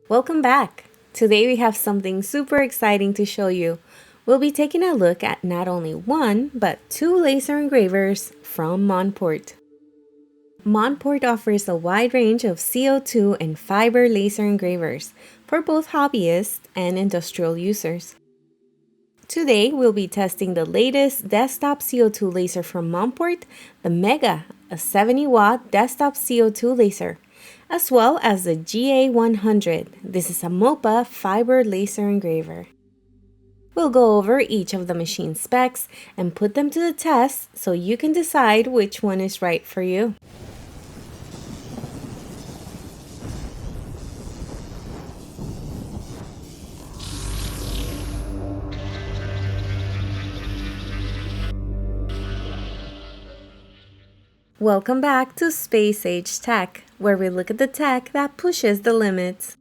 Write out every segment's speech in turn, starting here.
Welcome back! Today we have something super exciting to show you. We'll be taking a look at not only one, but two laser engravers from Monport. Monport offers a wide range of CO2 and fiber laser engravers for both hobbyists and industrial users. Today we'll be testing the latest desktop CO2 laser from Monport, the Mega, a 70-watt desktop CO2 laser, as well as the GA100. This is a MOPA fiber laser engraver. We'll go over each of the machine specs and put them to the test so you can decide which one is right for you. Welcome back to Space Age Tech, where we look at the tech that pushes the limits.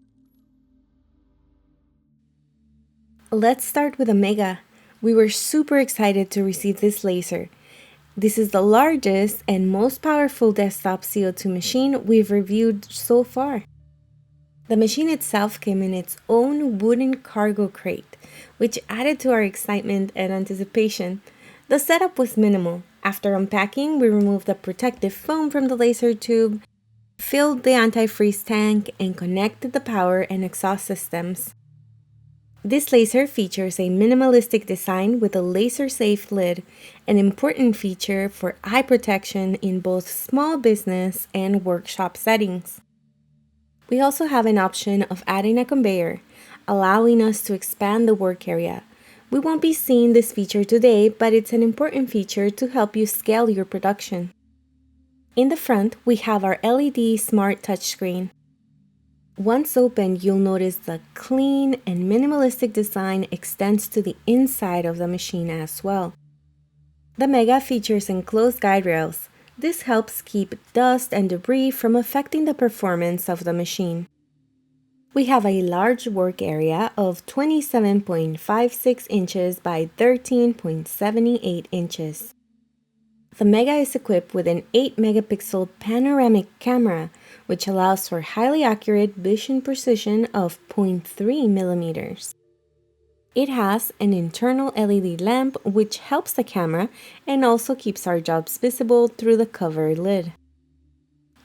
Let's start with the Mega. We were super excited to receive this laser. This is the largest and most powerful desktop CO2 machine we've reviewed so far. The machine itself came in its own wooden cargo crate, which added to our excitement and anticipation. The setup was minimal. After unpacking, we removed the protective foam from the laser tube, filled the antifreeze tank, and connected the power and exhaust systems. This laser features a minimalistic design with a laser-safe lid, an important feature for eye protection in both small business and workshop settings. We also have an option of adding a conveyor, allowing us to expand the work area. We won't be seeing this feature today, but it's an important feature to help you scale your production. In the front, we have our LED smart touchscreen. Once opened, you'll notice the clean and minimalistic design extends to the inside of the machine as well. The Mega features enclosed guide rails. This helps keep dust and debris from affecting the performance of the machine. We have a large work area of 27.56 inches by 13.78 inches. The Mega is equipped with an 8-megapixel panoramic camera, which allows for highly accurate vision precision of 0.3 millimeters. It has an internal LED lamp which helps the camera and also keeps our jobs visible through the covered lid.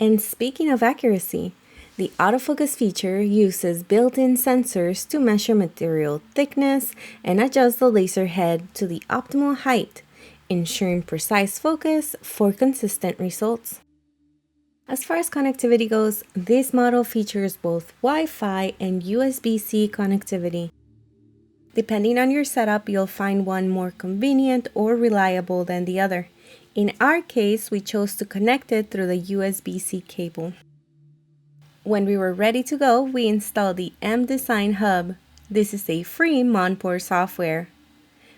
And speaking of accuracy, the autofocus feature uses built-in sensors to measure material thickness and adjust the laser head to the optimal height, ensuring precise focus for consistent results. As far as connectivity goes, this model features both Wi-Fi and USB-C connectivity. Depending on your setup, you'll find one more convenient or reliable than the other. In our case, we chose to connect it through the USB-C cable. When we were ready to go, we installed the M-Design Hub. This is a free Monport software.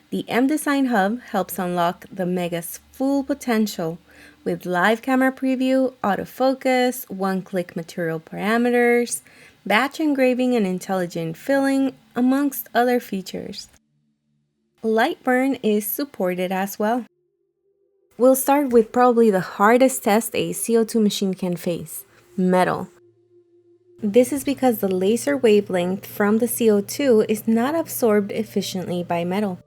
The M-Design Hub helps unlock the Mega's full potential with live camera preview, autofocus, one-click material parameters, batch engraving and intelligent filling, amongst other features. Light burn is supported as well. We'll start with probably the hardest test a CO2 machine can face: metal. This is because the laser wavelength from the CO2 is not absorbed efficiently by metal.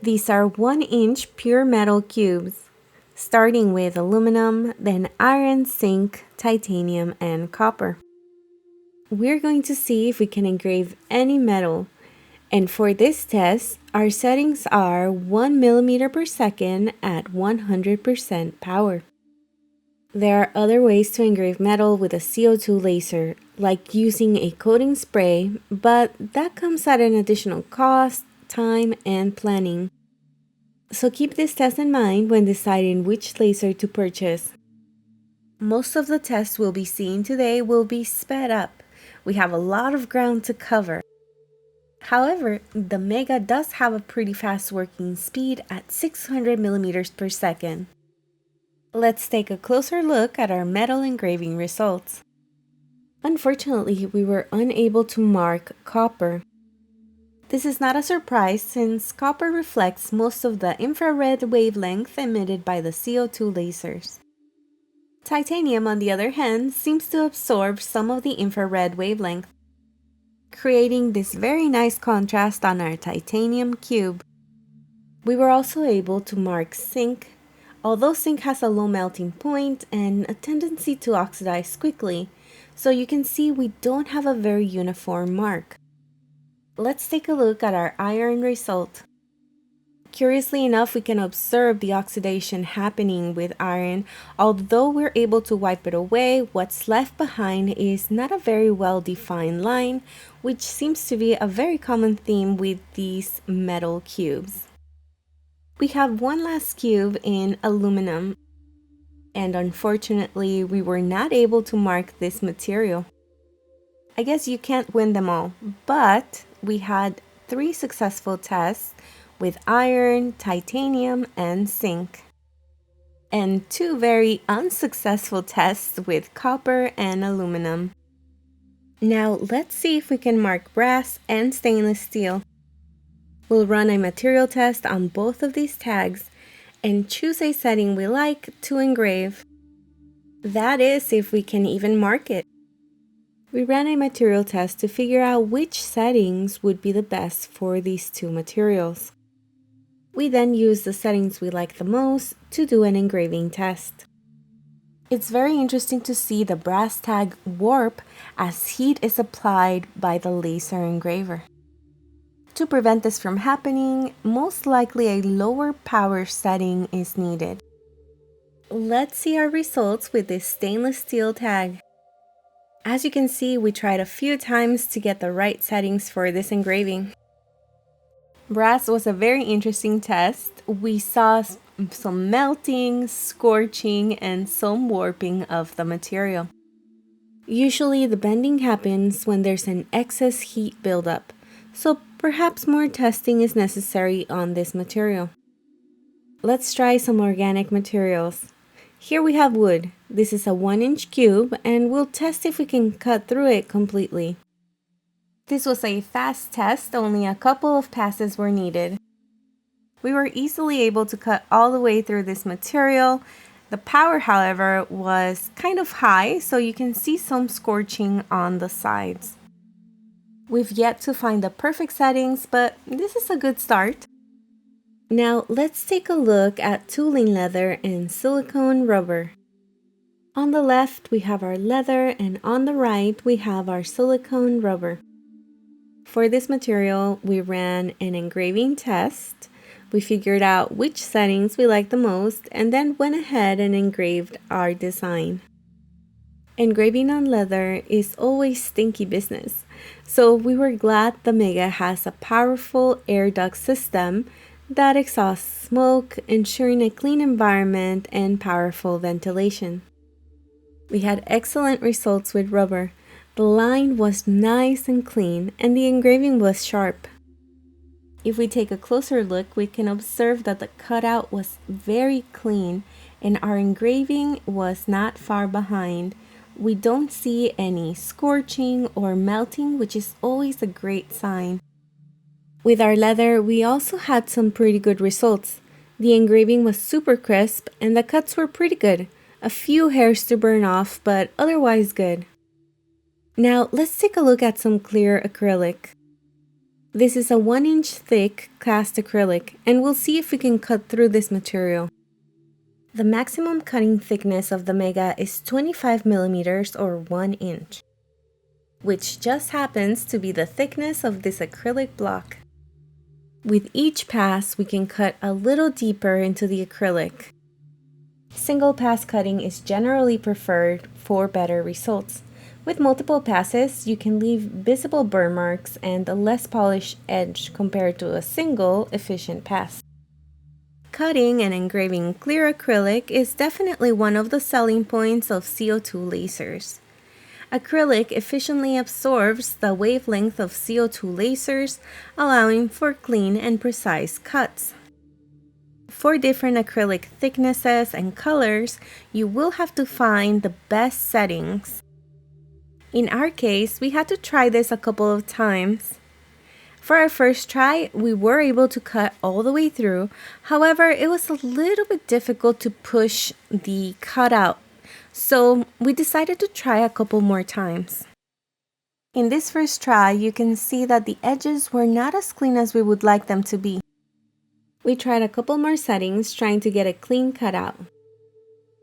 These are 1-inch pure metal cubes, starting with aluminum, then iron, zinc, titanium, and copper. We're going to see if we can engrave any metal, and for this test, our settings are 1 millimeter per second at 100% power. There are other ways to engrave metal with a CO2 laser, like using a coating spray, but that comes at an additional cost, time, and planning. So keep this test in mind when deciding which laser to purchase. Most of the tests we'll be seeing today will be sped up. We have a lot of ground to cover. However, the Mega does have a pretty fast working speed at 600 millimeters per second. Let's take a closer look at our metal engraving results. Unfortunately, we were unable to mark copper. This is not a surprise since copper reflects most of the infrared wavelength emitted by the CO2 lasers. Titanium, on the other hand, seems to absorb some of the infrared wavelength. creating this very nice contrast on our titanium cube. We were also able to mark zinc. Although zinc has a low melting point and a tendency to oxidize quickly, so you can see we don't have a very uniform mark. Let's take a look at our iron result. Curiously enough, we can observe the oxidation happening with iron. Although we're able to wipe it away, what's left behind is not a very well-defined line, which seems to be a very common theme with these metal cubes. We have one last cube in aluminum, and unfortunately, we were not able to mark this material. I guess you can't win them all, but we had 3 successful tests with iron, titanium, and zinc, and 2 very unsuccessful tests with copper and aluminum. Now let's see if we can mark brass and stainless steel. We'll run a material test on both of these tags and choose a setting we like to engrave. That is, if we can even mark it. We ran a material test to figure out which settings would be the best for these 2 materials. We then used the settings we like the most to do an engraving test. It's very interesting to see the brass tag warp as heat is applied by the laser engraver. To prevent this from happening, most likely a lower power setting is needed. Let's see our results with this stainless steel tag. As you can see, we tried a few times to get the right settings for this engraving. Brass was a very interesting test. We saw some melting, scorching, and some warping of the material. Usually the bending happens when there's an excess heat buildup, so perhaps more testing is necessary on this material. Let's try some organic materials. Here we have wood. This is a 1-inch cube, and we'll test if we can cut through it completely. This was a fast test, only a couple of passes were needed. We were easily able to cut all the way through this material. The power, however, was kind of high, so you can see some scorching on the sides. We've yet to find the perfect settings, but this is a good start. Now let's take a look at tooling leather and silicone rubber. On the left we have our leather, and on the right we have our silicone rubber. For this material, we ran an engraving test. We figured out which settings we liked the most and then went ahead and engraved our design. Engraving on leather is always stinky business, so we were glad the Mega has a powerful air duct system that exhausts smoke, ensuring a clean environment and powerful ventilation. We had excellent results with rubber. The line was nice and clean, and the engraving was sharp. If we take a closer look, we can observe that the cutout was very clean, and our engraving was not far behind. We don't see any scorching or melting, which is always a great sign. With our leather, we also had some pretty good results. The engraving was super crisp, and the cuts were pretty good. A few hairs to burn off, but otherwise good. Now let's take a look at some clear acrylic. This is a 1-inch thick cast acrylic, and we'll see if we can cut through this material. The maximum cutting thickness of the Mega is 25 millimeters or 1 inch, which just happens to be the thickness of this acrylic block. With each pass, we can cut a little deeper into the acrylic. Single pass cutting is generally preferred for better results. With multiple passes, you can leave visible burn marks and a less polished edge compared to a single efficient pass. Cutting and engraving clear acrylic is definitely one of the selling points of CO2 lasers. Acrylic efficiently absorbs the wavelength of CO2 lasers, allowing for clean and precise cuts. For different acrylic thicknesses and colors, you will have to find the best settings. In our case, we had to try this a couple of times. For our first try, we were able to cut all the way through. However, it was a little bit difficult to push the cutout, so we decided to try a couple more times. In this first try, you can see that the edges were not as clean as we would like them to be. We tried a couple more settings trying to get a clean cutout.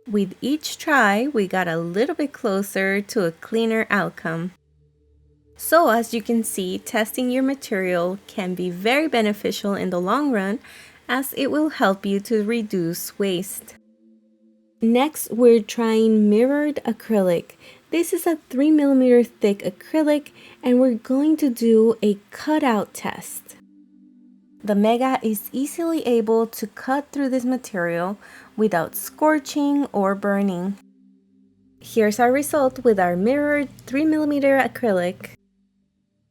With each try, we got a little bit closer to a cleaner outcome. So as you can see, testing your material can be very beneficial in the long run as it will help you to reduce waste. Next, we're trying mirrored acrylic. This is a 3mm thick acrylic and we're going to do a cutout test. The Mega is easily able to cut through this material without scorching or burning. Here's our result with our mirrored 3mm acrylic.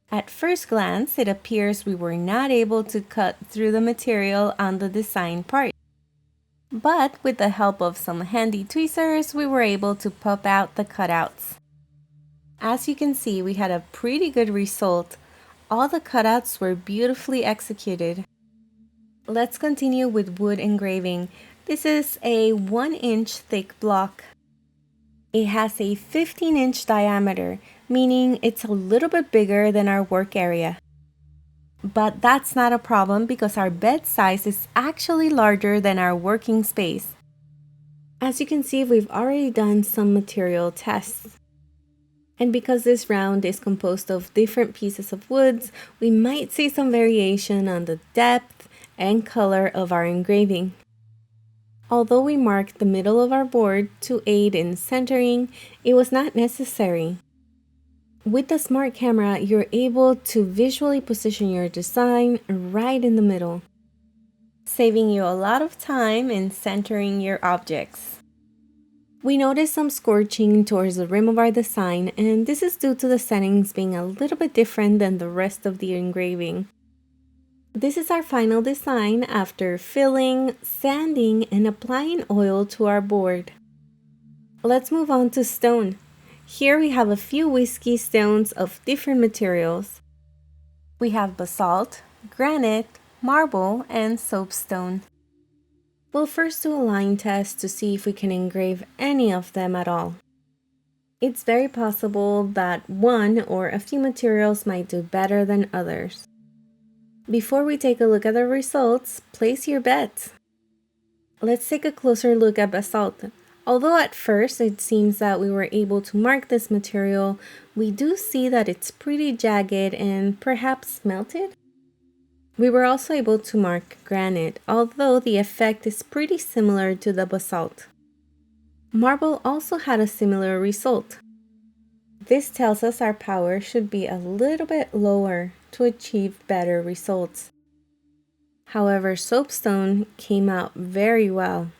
At first glance, it appears we were not able to cut through the material on the design part. But with the help of some handy tweezers, we were able to pop out the cutouts. As you can see, we had a pretty good result. All the cutouts were beautifully executed. Let's continue with wood engraving. This is a 1-inch thick block. It has a 15-inch diameter, meaning it's a little bit bigger than our work area. But that's not a problem because our bed size is actually larger than our working space. As you can see, we've already done some material tests. And because this round is composed of different pieces of woods, we might see some variation on the depth and color of our engraving. Although we marked the middle of our board to aid in centering, it was not necessary. With the smart camera, you're able to visually position your design right in the middle, saving you a lot of time in centering your objects. We noticed some scorching towards the rim of our design, and this is due to the settings being a little bit different than the rest of the engraving. This is our final design after filling, sanding, and applying oil to our board. Let's move on to stone. Here we have a few whiskey stones of different materials. We have basalt, granite, marble, and soapstone. We'll first do a line test to see if we can engrave any of them at all. It's very possible that one or a few materials might do better than others. Before we take a look at the results, place your bets. Let's take a closer look at basalt. Although at first it seems that we were able to mark this material, we do see that it's pretty jagged and perhaps melted. We were also able to mark granite, although the effect is pretty similar to the basalt. Marble also had a similar result. This tells us our power should be a little bit lower to achieve better results. However, soapstone came out very well.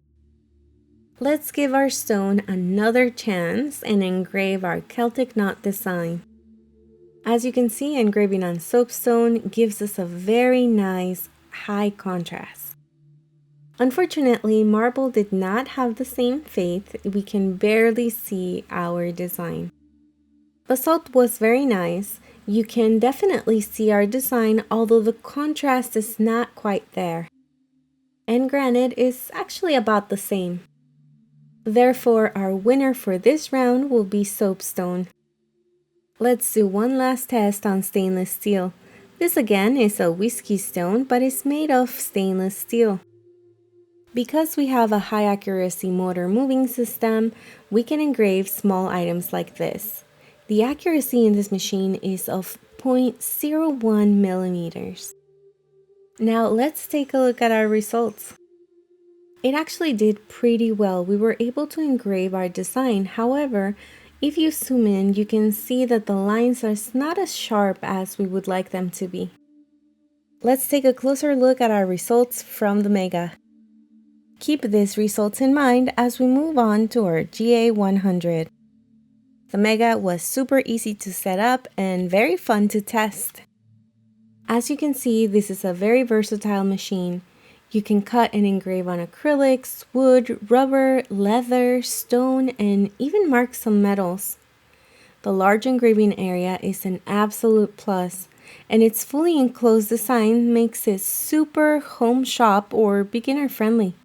Let's give our stone another chance and engrave our Celtic knot design. As you can see, engraving on soapstone gives us a very nice high contrast. Unfortunately, marble did not have the same fate. We can barely see our design. Basalt was very nice. You can definitely see our design, although the contrast is not quite there. And granite is actually about the same. Therefore, our winner for this round will be soapstone. Let's do one last test on stainless steel. This again is a whiskey stone, but it's made of stainless steel. Because we have a high accuracy motor moving system, we can engrave small items like this. The accuracy in this machine is of 0.01 millimeters. Now let's take a look at our results. It actually did pretty well. We were able to engrave our design. However, if you zoom in, you can see that the lines are not as sharp as we would like them to be. Let's take a closer look at our results from the Mega. Keep these results in mind as we move on to our GA100. The Mega was super easy to set up and very fun to test. As you can see, this is a very versatile machine. You can cut and engrave on acrylics, wood, rubber, leather, stone, and even mark some metals. The large engraving area is an absolute plus, and its fully enclosed design makes it super home shop or beginner friendly.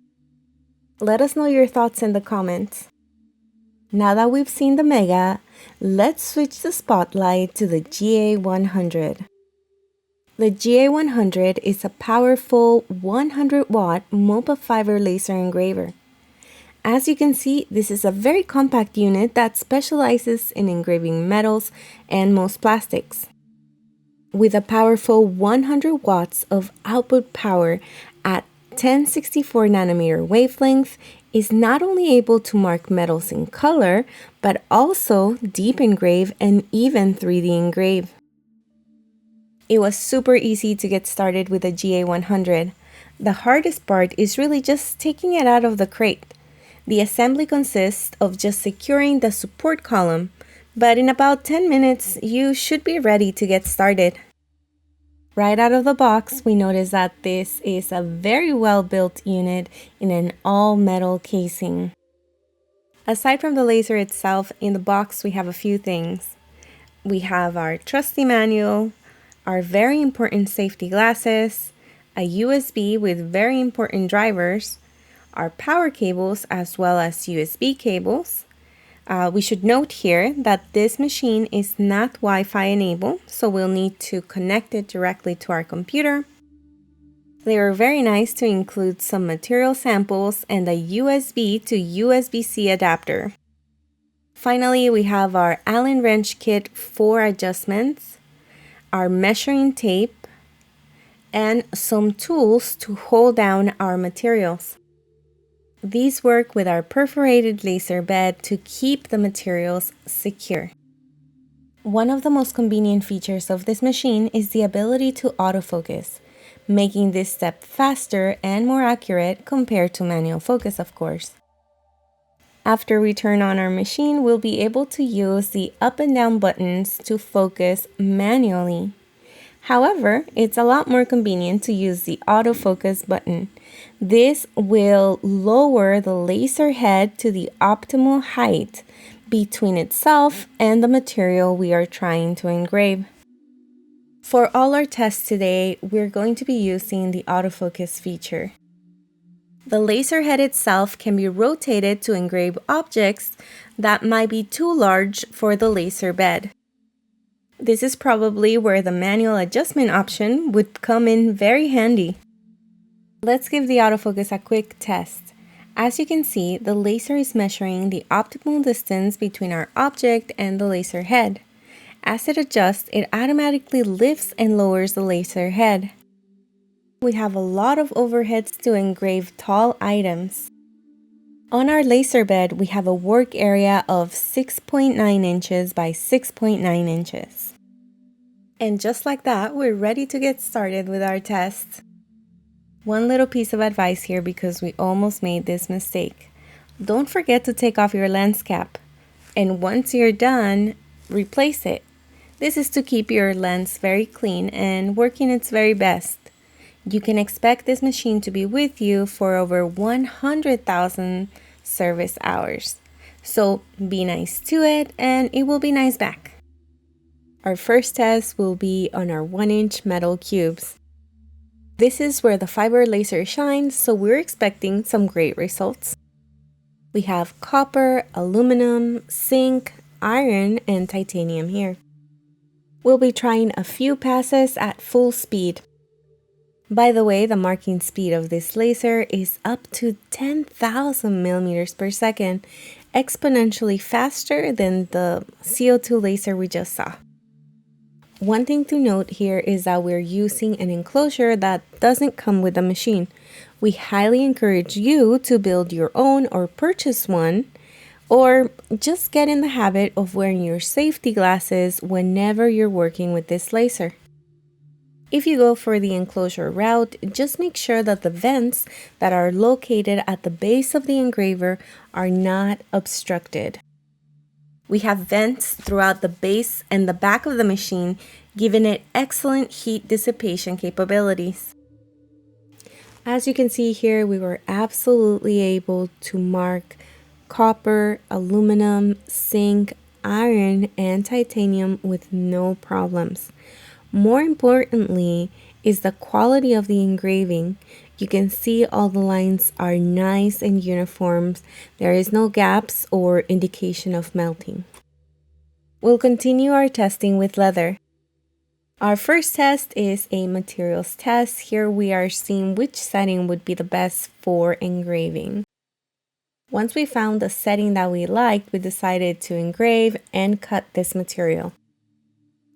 Let us know your thoughts in the comments. Now that we've seen the Mega, let's switch the spotlight to the GA100. The GA100 is a powerful 100-watt mobile fiber laser engraver. As you can see, this is a very compact unit that specializes in engraving metals and most plastics. With a powerful 100 watts of output power at 1064 nanometer wavelength, is not only able to mark metals in color, but also deep engrave and even 3D engrave. It was super easy to get started with the GA100. The hardest part is really just taking it out of the crate. The assembly consists of just securing the support column, but in about 10 minutes, you should be ready to get started. Right out of the box, we notice that this is a very well-built unit in an all-metal casing. Aside from the laser itself, in the box we have a few things. We have our trusty manual, our very important safety glasses, a USB with very important drivers, our power cables as well as USB cables. We should note here that this machine is not Wi-Fi enabled, so we'll need to connect it directly to our computer. They are very nice to include some material samples and a USB to USB-C adapter. Finally, we have our Allen wrench kit for adjustments, our measuring tape, and some tools to hold down our materials. These work with our perforated laser bed to keep the materials secure. One of the most convenient features of this machine is the ability to autofocus, making this step faster and more accurate compared to manual focus, of course. After we turn on our machine, we'll be able to use the up and down buttons to focus manually. However, it's a lot more convenient to use the autofocus button. This will lower the laser head to the optimal height between itself and the material we are trying to engrave. For all our tests today, we're going to be using the autofocus feature. The laser head itself can be rotated to engrave objects that might be too large for the laser bed. This is probably where the manual adjustment option would come in very handy. Let's give the autofocus a quick test. As you can see, the laser is measuring the optimal distance between our object and the laser head. As it adjusts, it automatically lifts and lowers the laser head. We have a lot of overheads to engrave tall items. On our laser bed, we have a work area of 6.9 inches by 6.9 inches. And just like that, we're ready to get started with our test. One little piece of advice here because we almost made this mistake. Don't forget to take off your lens cap. And once you're done, replace it. This is to keep your lens very clean and working its very best. You can expect this machine to be with you for over 100,000 service hours. So be nice to it and it will be nice back. Our first test will be on our 1-inch metal cubes. This is where the fiber laser shines, so we're expecting some great results. We have copper, aluminum, zinc, iron, and titanium here. We'll be trying a few passes at full speed. By the way, the marking speed of this laser is up to 10,000 millimeters per second, exponentially faster than the CO2 laser we just saw. One thing to note here is that we're using an enclosure that doesn't come with the machine. We highly encourage you to build your own or purchase one, or just get in the habit of wearing your safety glasses whenever you're working with this laser. If you go for the enclosure route, just make sure that the vents that are located at the base of the engraver are not obstructed. We have vents throughout the base and the back of the machine, giving it excellent heat dissipation capabilities. As you can see here, we were absolutely able to mark copper, aluminum, zinc, iron, and titanium with no problems. More importantly is the quality of the engraving. You can see all the lines are nice and uniform. There is no gaps or indication of melting. We'll continue our testing with leather. Our first test is a materials test. Here we are seeing which setting would be the best for engraving. Once we found a setting that we liked, we decided to engrave and cut this material.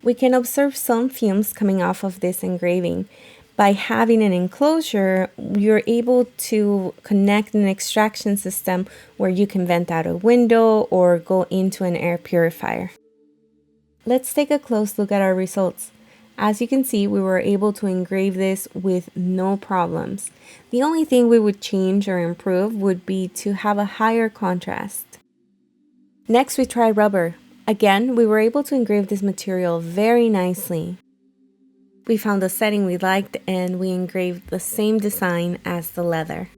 We can observe some fumes coming off of this engraving. By having an enclosure, you're able to connect an extraction system where you can vent out a window or go into an air purifier. Let's take a close look at our results. As you can see, we were able to engrave this with no problems. The only thing we would change or improve would be to have a higher contrast. Next, we tried rubber. Again, we were able to engrave this material very nicely. We found a setting we liked and we engraved the same design as the leather.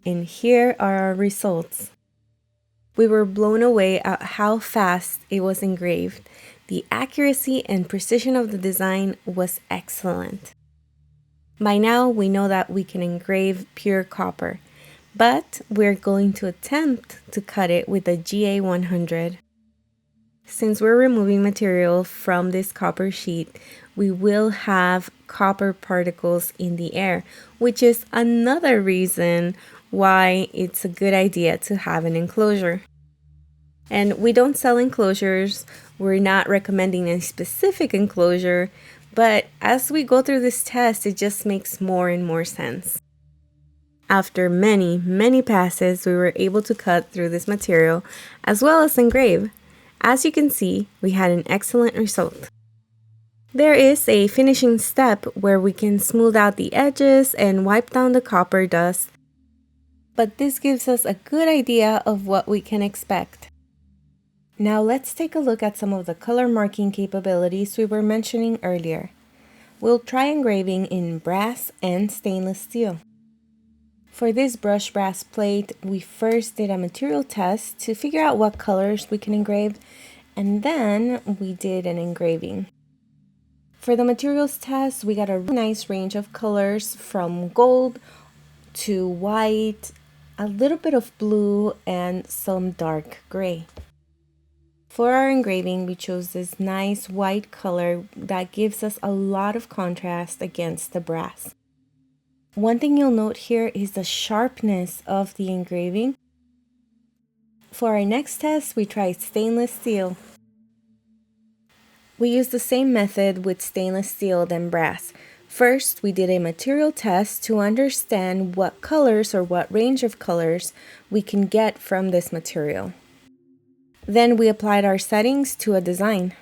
And here are our results. We were blown away at how fast it was engraved. The accuracy and precision of the design was excellent. By now, we know that we can engrave pure copper, but we're going to attempt to cut it with the GA100. Since we're removing material from this copper sheet, we will have copper particles in the air, which is another reason why it's a good idea to have an enclosure. And we don't sell enclosures. We're not recommending a specific enclosure, but as we go through this test, it just makes more and more sense. After many passes, we were able to cut through this material as well as engrave. As you can see, we had an excellent result. There is a finishing step where we can smooth out the edges and wipe down the copper dust, but this gives us a good idea of what we can expect. Now let's take a look at some of the color marking capabilities we were mentioning earlier. We'll try engraving in brass and stainless steel. For this brushed brass plate, we first did a material test to figure out what colors we can engrave, and then we did an engraving. For the materials test, we got a really nice range of colors from gold to white, a little bit of blue, and some dark gray. For our engraving, we chose this nice white color that gives us a lot of contrast against the brass. One thing you'll note here is the sharpness of the engraving. For our next test, we tried stainless steel. We used the same method with stainless steel than brass. First, we did a material test to understand what colors or what range of colors we can get from this material. Then we applied our settings to a design.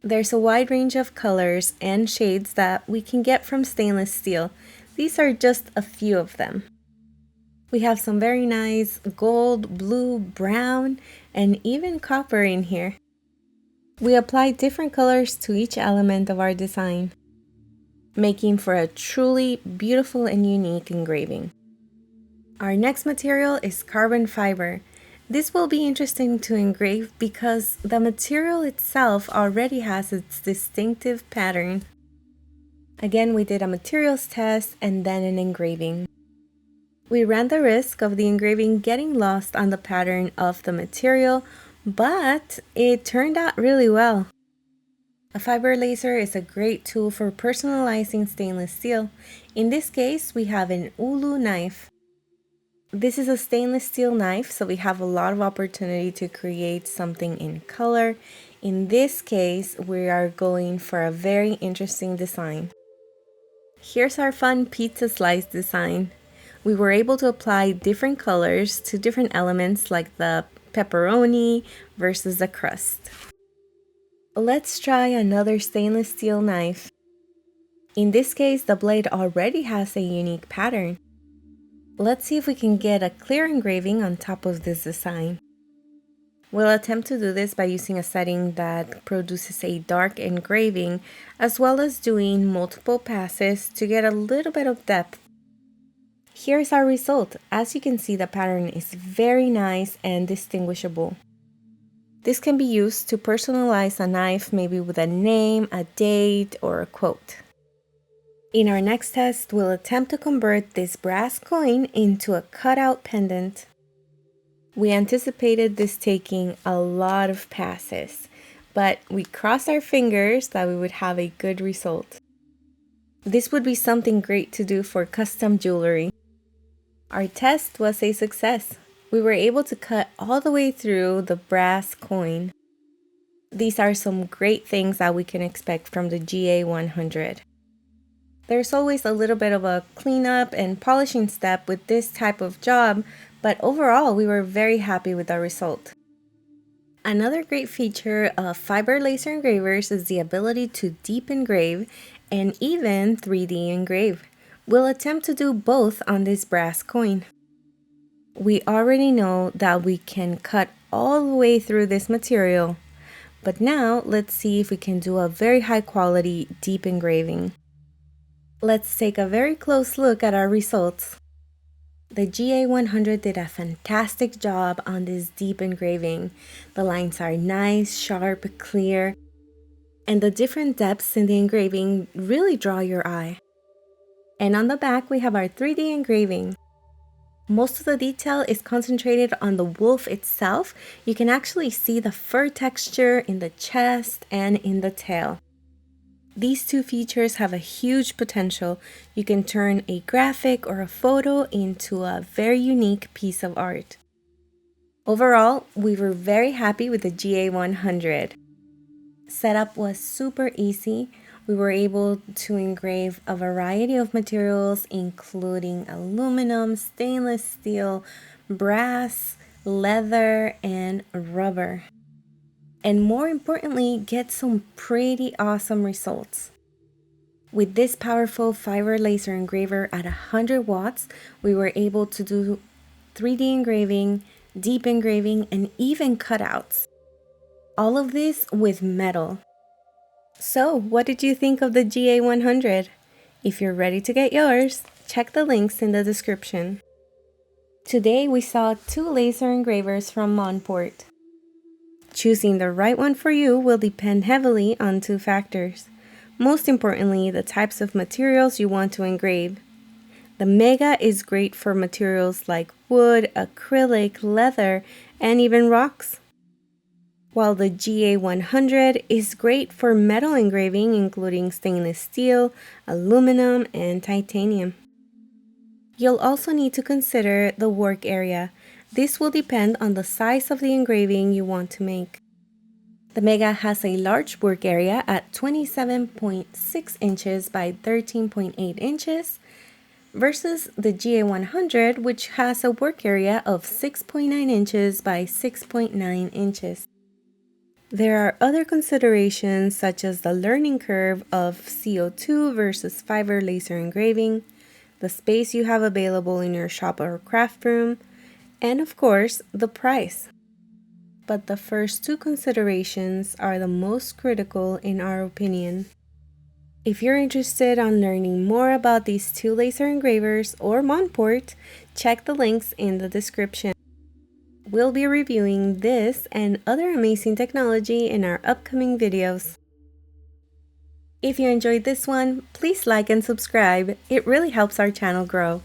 There's a wide range of colors and shades that we can get from stainless steel. These are just a few of them. We have some very nice gold, blue, brown, and even copper in here. We applied different colors to each element of our design, making for a truly beautiful and unique engraving. Our next material is carbon fiber. This will be interesting to engrave because the material itself already has its distinctive pattern. Again, we did a materials test and then an engraving. We ran the risk of the engraving getting lost on the pattern of the material, but it turned out really well. A fiber laser is a great tool for personalizing stainless steel. In this case, we have an Ulu knife. This is a stainless steel knife, so we have a lot of opportunity to create something in color. In this case, we are going for a very interesting design. Here's our fun pizza slice design. We were able to apply different colors to different elements like the pepperoni versus the crust. Let's try another stainless steel knife. In this case, the blade already has a unique pattern. Let's see if we can get a clear engraving on top of this design. We'll attempt to do this by using a setting that produces a dark engraving, as well as doing multiple passes to get a little bit of depth. Here's our result. As you can see, the pattern is very nice and distinguishable. This can be used to personalize a knife, maybe with a name, a date, or a quote. In our next test, we'll attempt to convert this brass coin into a cutout pendant. We anticipated this taking a lot of passes, but we crossed our fingers that we would have a good result. This would be something great to do for custom jewelry. Our test was a success. We were able to cut all the way through the brass coin. These are some great things that we can expect from the GA100. There's always a little bit of a cleanup and polishing step with this type of job, but overall we were very happy with our result. Another great feature of fiber laser engravers is the ability to deep engrave and even 3D engrave. We'll attempt to do both on this brass coin. We already know that we can cut all the way through this material, but now let's see if we can do a very high quality deep engraving. Let's take a very close look at our results. The GA100 did a fantastic job on this deep engraving. The lines are nice, sharp, clear, and the different depths in the engraving really draw your eye. And on the back, we have our 3D engraving. Most of the detail is concentrated on the wolf itself. You can actually see the fur texture in the chest and in the tail. These two features have a huge potential. You can turn a graphic or a photo into a very unique piece of art. Overall, we were very happy with the GA100. Setup was super easy. We were able to engrave a variety of materials, including aluminum, stainless steel, brass, leather, and rubber. And more importantly, get some pretty awesome results. With this powerful fiber laser engraver at 100 watts, we were able to do 3D engraving, deep engraving, and even cutouts. All of this with metal. So, what did you think of the GA100? If you're ready to get yours, check the links in the description. Today we saw 2 laser engravers from Monport. Choosing the right one for you will depend heavily on 2 factors. Most importantly, the types of materials you want to engrave. The Mega is great for materials like wood, acrylic, leather, and even rocks. While the GA100 is great for metal engraving, including stainless steel, aluminum, and titanium. You'll also need to consider the work area. This will depend on the size of the engraving you want to make. The Mega has a large work area at 27.6 inches by 13.8 inches versus the GA100, which has a work area of 6.9 inches by 6.9 inches. There are other considerations such as the learning curve of CO2 versus fiber laser engraving, the space you have available in your shop or craft room, and of course, the price. But the first 2 considerations are the most critical in our opinion. If you're interested on learning more about these 2 laser engravers or Monport, check the links in the description. We'll be reviewing this and other amazing technology in our upcoming videos. If you enjoyed this one, please like and subscribe. It really helps our channel grow.